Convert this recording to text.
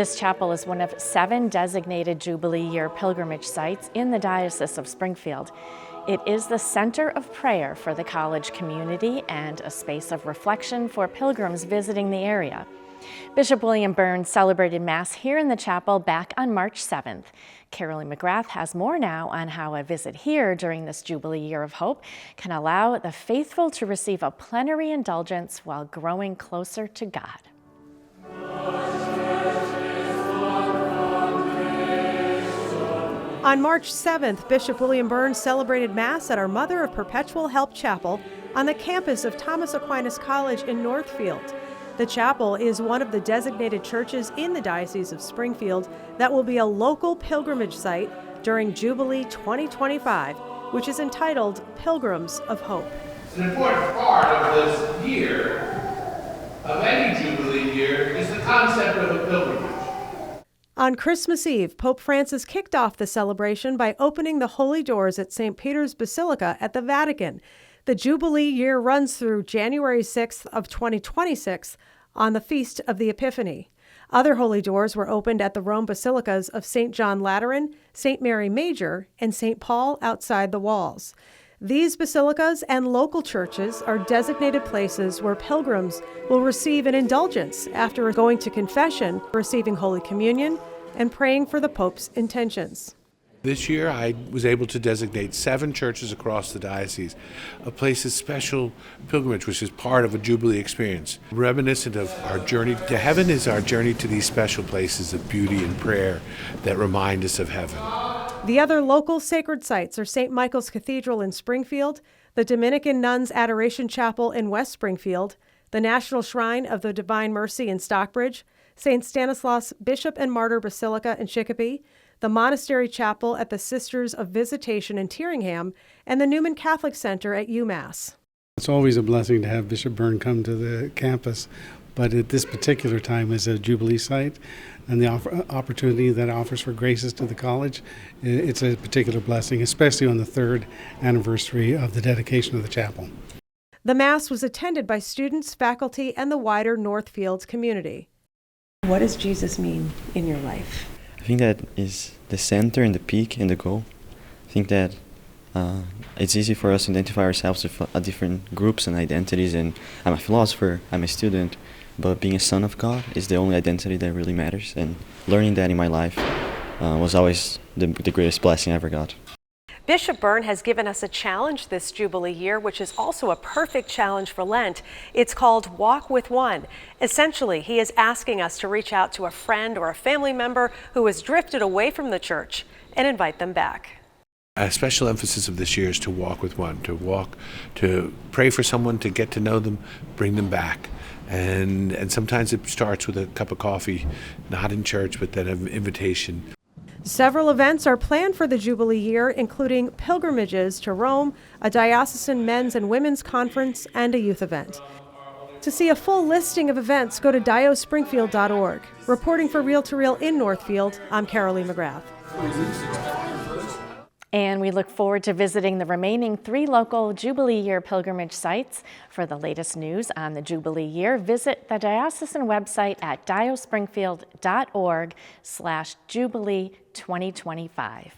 This chapel is one of 7 designated Jubilee Year pilgrimage sites in the Diocese of Springfield. It is the center of prayer for the college community and a space of reflection for pilgrims visiting the area. Bishop William Burns celebrated Mass here in the chapel back on March 7th. Carolyn McGrath has more now on how a visit here during this Jubilee Year of Hope can allow the faithful to receive a plenary indulgence while growing closer to God. On March 7th, Bishop William Burns celebrated Mass at our Mother of Perpetual Help Chapel on the campus of Thomas Aquinas College in Northfield. The chapel is one of the designated churches in the Diocese of Springfield that will be a local pilgrimage site during Jubilee 2025, which is entitled Pilgrims of Hope. An important part of this year, of any Jubilee year, is the concept of a pilgrimage. On Christmas Eve, Pope Francis kicked off the celebration by opening the holy doors at St. Peter's Basilica at the Vatican. The Jubilee year runs through January 6th of 2026 on the Feast of the Epiphany. Other holy doors were opened at the Rome basilicas of St. John Lateran, St. Mary Major, and St. Paul outside the walls. These basilicas and local churches are designated places where pilgrims will receive an indulgence after going to confession, receiving Holy Communion, and praying for the Pope's intentions. This year I was able to designate 7 churches across the diocese, a place of special pilgrimage, which is part of a Jubilee experience. Reminiscent of our journey to heaven is our journey to these special places of beauty and prayer that remind us of heaven. The other local sacred sites are St. Michael's Cathedral in Springfield, the Dominican Nuns Adoration Chapel in West Springfield, the National Shrine of the Divine Mercy in Stockbridge, St. Stanislaus Bishop and Martyr Basilica in Chicopee, the Monastery Chapel at the Sisters of Visitation in Tyringham, and the Newman Catholic Center at UMass. It's always a blessing to have Bishop Byrne come to the campus, but at this particular time is a Jubilee site, and the opportunity that offers for graces to the college, it's a particular blessing, especially on the 3rd anniversary of the dedication of the chapel. The Mass was attended by students, faculty, and the wider Northfield community. What does Jesus mean in your life? I think that is the center and the peak and the goal. I think that it's easy for us to identify ourselves with different groups and identities, and I'm a philosopher, I'm a student, but being a son of God is the only identity that really matters, and learning that in my life was always the greatest blessing I ever got. Bishop Byrne has given us a challenge this Jubilee year, which is also a perfect challenge for Lent. It's called Walk with One. Essentially, he is asking us to reach out to a friend or a family member who has drifted away from the church and invite them back. A special emphasis of this year is to walk with one, to pray for someone, to get to know them, bring them back. And sometimes it starts with a cup of coffee, not in church, but then an invitation. Several events are planned for the Jubilee year, including pilgrimages to Rome, a diocesan men's and women's conference, and a youth event. To see a full listing of events, go to diospringfield.org. Reporting for Reel to Reel in Northfield, I'm Carolyn McGrath. And we look forward to visiting the remaining 3 local Jubilee Year pilgrimage sites. For the latest news on the Jubilee Year, visit the diocesan website at diospringfield.org/Jubilee 2025.